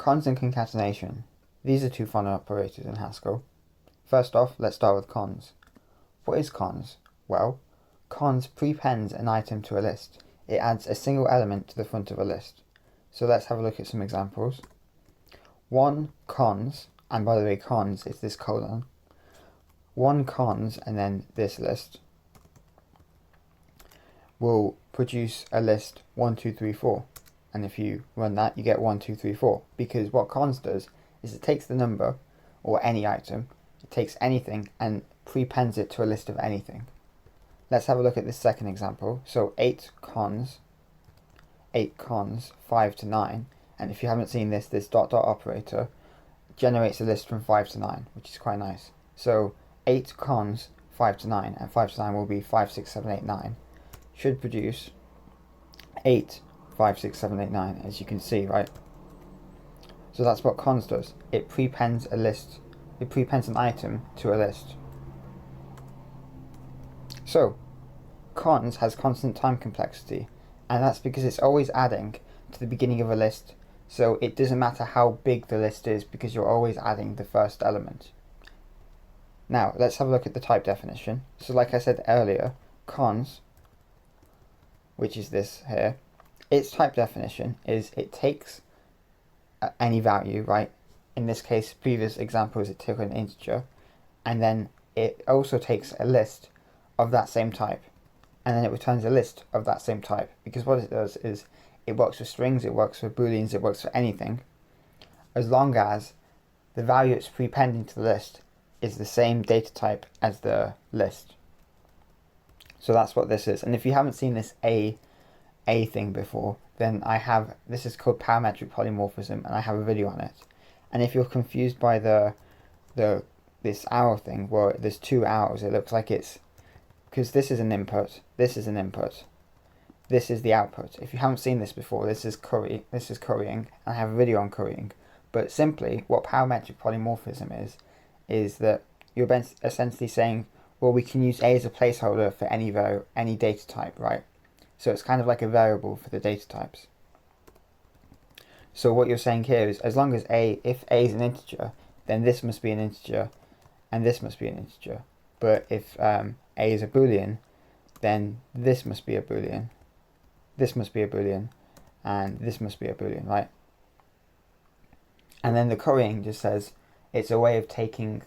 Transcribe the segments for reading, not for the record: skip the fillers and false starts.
Cons and concatenation. These are two fun operators in Haskell. First off, let's start with cons. What is cons? Well, cons prepends an item to a list. It adds a single element to the front of a list. So let's have a look at some examples. One cons, and by the way cons is this colon. One cons and then this list will produce a list 1, 2, 3, 4. And if you run that, you get 1, 2, 3, 4. Because what cons does is it takes the number, or any item, it takes anything and prepends it to a list of anything. Let's have a look at this second example. So 8 cons, 5 to 9. And if you haven't seen this, this dot dot operator generates a list from 5 to 9, which is quite nice. So 8 cons, 5 to 9, and 5 to 9 will be 5, 6, 7, 8, 9. Should produce 8, 5, 6, 7, 8, 9, as you can see, right? So that's what cons does. It prepends a list. It prepends an item to a list. So, cons has constant time complexity, and that's because it's always adding to the beginning of a list. So it doesn't matter how big the list is because you're always adding the first element. Now, let's have a look at the type definition. So like I said earlier, cons, which is this here, its type definition is it takes any value, right? In this case, previous examples, it took an integer, and then it also takes a list of that same type, and then it returns a list of that same type, because what it does is it works for strings, it works for booleans, it works for anything, as long as the value it's prepending to the list is the same data type as the list. So that's what this is. And if you haven't seen this A thing before, then this is called parametric polymorphism, and I have a video on it. And if you're confused by this arrow thing, where there's two arrows, it looks like it's because this is an input, this is an input, this is the output. If you haven't seen this before, this is currying, and I have a video on currying. But simply, what parametric polymorphism is that you're essentially saying, well, we can use A as a placeholder for any data type, right? So it's kind of like a variable for the data types. So what you're saying here is, as long as if A is an integer, then this must be an integer, and this must be an integer. But if A is a boolean, then this must be a boolean, this must be a boolean, and this must be a boolean, right? And then the currying just says it's a way of taking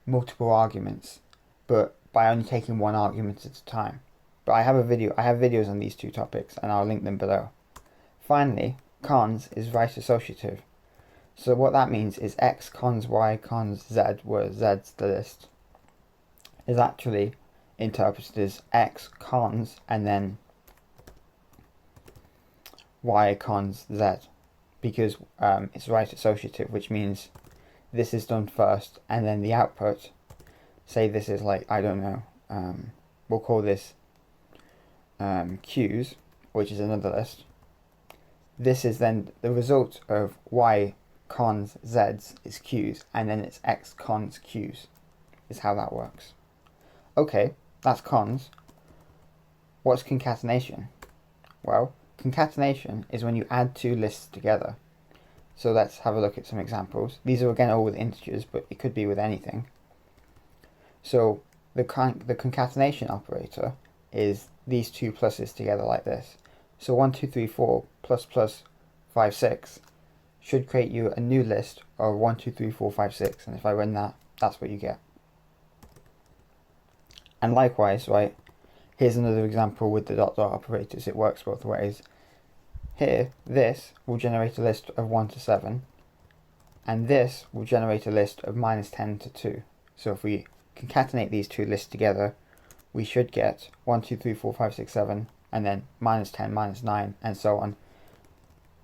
multiple arguments, but by only taking one argument at a time. But I have videos on these two topics, and I'll link them below. Finally, cons is right associative. So what that means is x cons y cons z, where z's the list, is actually interpreted as x cons and then y cons z, because it's right associative, which means this is done first, and then the output, say this is like, I don't know, we'll call this q's, which is another list. This is then the result of y cons z's is q's, and then it's x cons q's, is how that works. Okay, that's cons. What's concatenation? Well, concatenation is when you add two lists together. So let's have a look at some examples. These are again all with integers, but it could be with anything. So the concatenation operator is these two pluses together like this. So 1, 2, 3, 4 plus plus 5, 6 should create you a new list of 1, 2, 3, 4, 5, 6. And if I run that, that's what you get. And likewise, right, here's another example with the dot dot operators. It works both ways. Here, this will generate a list of 1 to 7, and this will generate a list of -10 to 2. So if we concatenate these two lists together, we should get 1, 2, 3, 4, 5, 6, 7, and then -10, -9, and so on,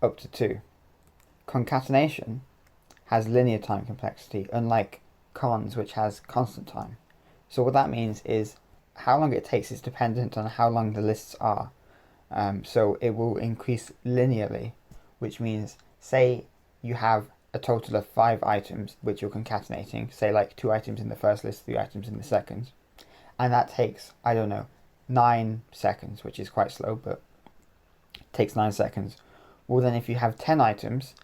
up to 2. Concatenation has linear time complexity, unlike cons, which has constant time. So what that means is how long it takes is dependent on how long the lists are. So it will increase linearly, which means, say you have a total of 5 items which you're concatenating, say like 2 items in the first list, 3 items in the second, and that takes, I don't know, 9 seconds, which is quite slow, but it takes 9 seconds. Well, then if you have 10 items,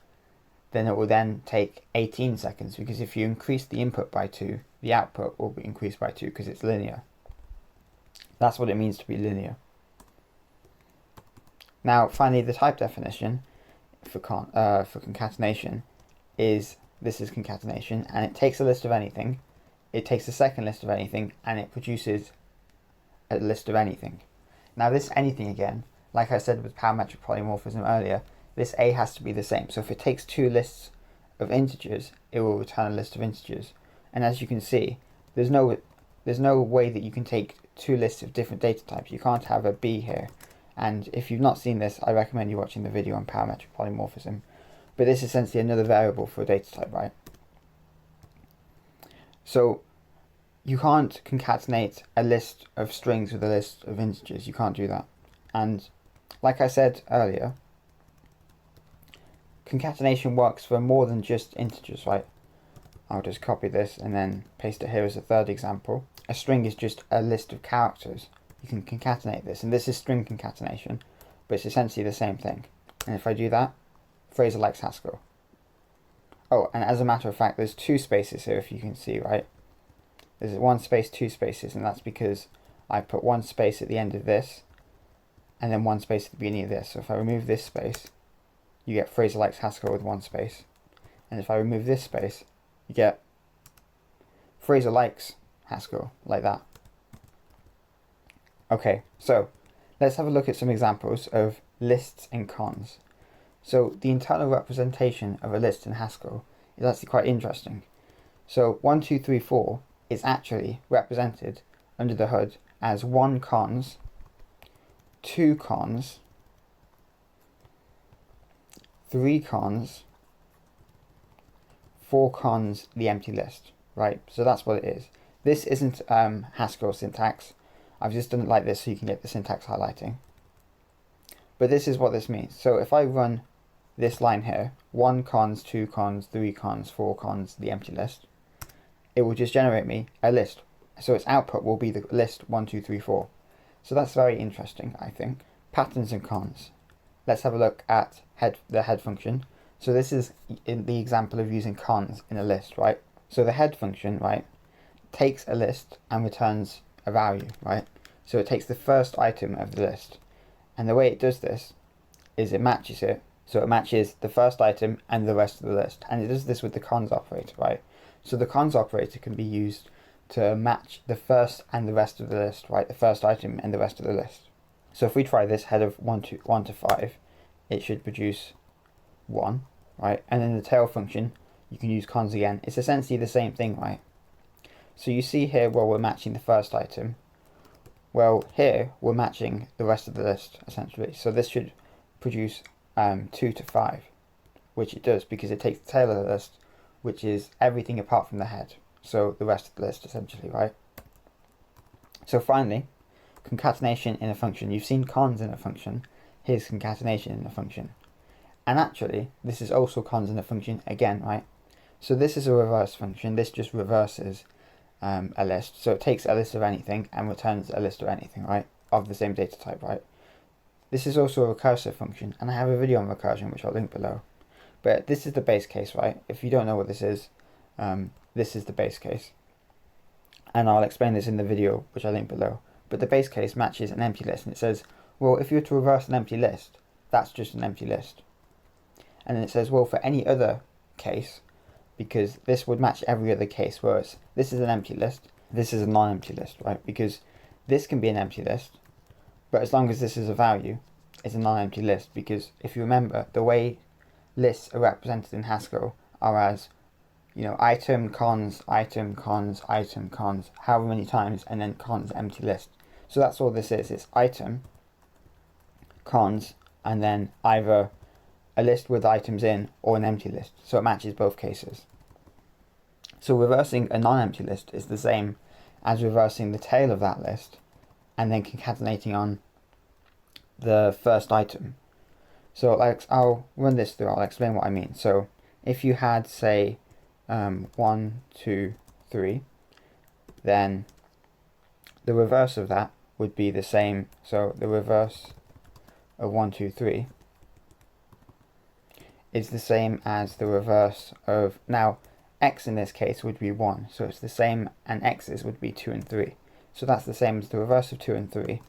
then it will then take 18 seconds, because if you increase the input by 2, the output will be increased by 2 because it's linear. That's what it means to be linear. Now, finally, the type definition for concatenation is, this is concatenation, and it takes a list of anything, it takes a second list of anything, and it produces a list of anything. Now this anything again, like I said with parametric polymorphism earlier, this A has to be the same. So if it takes two lists of integers, it will return a list of integers. And as you can see, there's no way that you can take two lists of different data types. You can't have a B here. And if you've not seen this, I recommend you watching the video on parametric polymorphism. But this is essentially another variable for a data type, right? So you can't concatenate a list of strings with a list of integers. You can't do that. And like I said earlier, concatenation works for more than just integers, right? I'll just copy this and then paste it here as a third example. A string is just a list of characters. You can concatenate this, and this is string concatenation, but it's essentially the same thing. And if I do that, Fraser likes Haskell. Oh, and as a matter of fact, there's two spaces here, if you can see, right? There's one space, two spaces, and that's because I put one space at the end of this, and then one space at the beginning of this. So if I remove this space, you get Fraser likes Haskell with one space. And if I remove this space, you get Fraser likes Haskell, like that. Okay, so let's have a look at some examples of lists and cons. So the internal representation of a list in Haskell is actually quite interesting. So 1, 2, 3, 4 is actually represented under the hood as 1 cons, 2 cons, 3 cons, 4 cons, the empty list, right? So that's what it is. This isn't Haskell syntax. I've just done it like this so you can get the syntax highlighting. But this is what this means. So if I run this line here, 1 cons, 2 cons, 3 cons, 4 cons, the empty list, it will just generate me a list. So its output will be the list 1, 2, 3, 4. So that's very interesting, I think. Patterns and cons. Let's have a look at the head function. So this is in the example of using cons in a list, right? So the head function, right, takes a list and returns a value, right? So it takes the first item of the list. And the way it does this is it matches it. So it matches the first item and the rest of the list. And it does this with the cons operator, right? So the cons operator can be used to match the first and the rest of the list, right? The first item and the rest of the list. So if we try this head of 1 to 5, it should produce 1, right? And then the tail function, you can use cons again. It's essentially the same thing, right? So you see here where we're matching the first item. Well, here we're matching the rest of the list, essentially. So this should produce 2 to 5, which it does because it takes the tail of the list, which is everything apart from the head. So the rest of the list, essentially, right? So finally, concatenation in a function. You've seen cons in a function. Here's concatenation in a function. And actually, this is also cons in a function again, right? So this is a reverse function. This just reverses a list. So it takes a list of anything and returns a list of anything, right? Of the same data type, right? This is also a recursive function, and I have a video on recursion, which I'll link below. But this is the base case, right? If you don't know what this is the base case. And I'll explain this in the video, which I link below. But the base case matches an empty list, and it says, well, if you were to reverse an empty list, that's just an empty list. And then it says, well, for any other case, because this would match every other case, whereas this is an empty list, this is a non-empty list, right? Because this can be an empty list, but as long as this is a value, it's a non-empty list, because if you remember, the way lists are represented in Haskell are as, you know, item, cons, item, cons, item, cons, however many times, and then cons, empty list. So that's all this is. It's item, cons, and then either a list with items in or an empty list. So it matches both cases. So reversing a non-empty list is the same as reversing the tail of that list and then concatenating on the first item. So like, I'll run this through, I'll explain what I mean. So if you had, say, 1, 2, 3, then the reverse of that would be the same. So the reverse of 1, 2, 3 is the same as the reverse of, now x in this case would be 1, so it's the same, and x's would be 2 and 3. So that's the same as the reverse of 2 and 3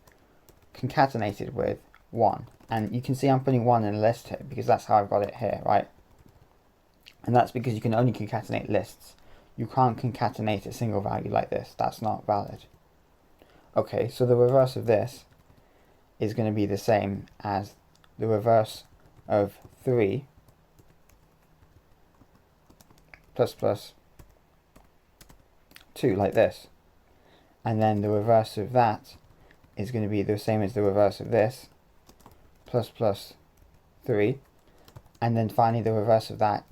concatenated with 1. And you can see I'm putting 1 in a list here because that's how I've got it here, right? And that's because you can only concatenate lists. You can't concatenate a single value like this. That's not valid. Okay, so the reverse of this is going to be the same as the reverse of 3 plus plus 2, like this. And then the reverse of that is going to be the same as the reverse of this, plus plus 3. And then finally the reverse of that,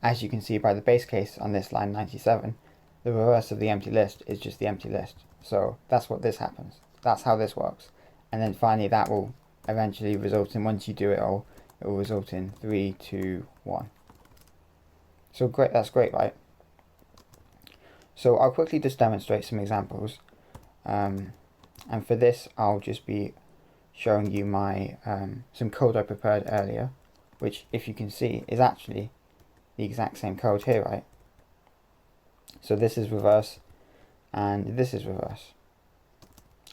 as you can see by the base case on this line 97, the reverse of the empty list is just the empty list. So that's what this happens. That's how this works. And then finally that will eventually result in, once you do it all, it will result in 3, 2, 1. So great, that's great, right? So I'll quickly just demonstrate some examples. And for this I'll just be showing you my some code I prepared earlier, which, if you can see, is actually the exact same code here, right? So this is reverse and this is reverse.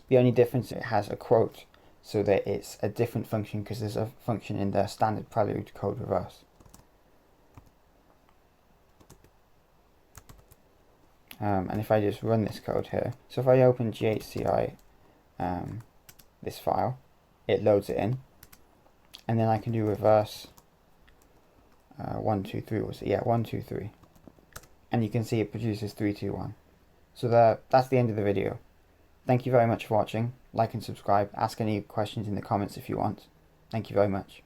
The only difference is it has a quote, so that it's a different function because there's a function in the standard prelude called reverse. And if I just run this code here, so if I open GHCI, this file, it loads it in, and then I can do reverse 1, 2, 3, was it? Yeah, 1, 2, 3. And you can see it produces 3, 2, 1. So that's the end of the video. Thank you very much for watching. Like and subscribe. Ask any questions in the comments if you want. Thank you very much.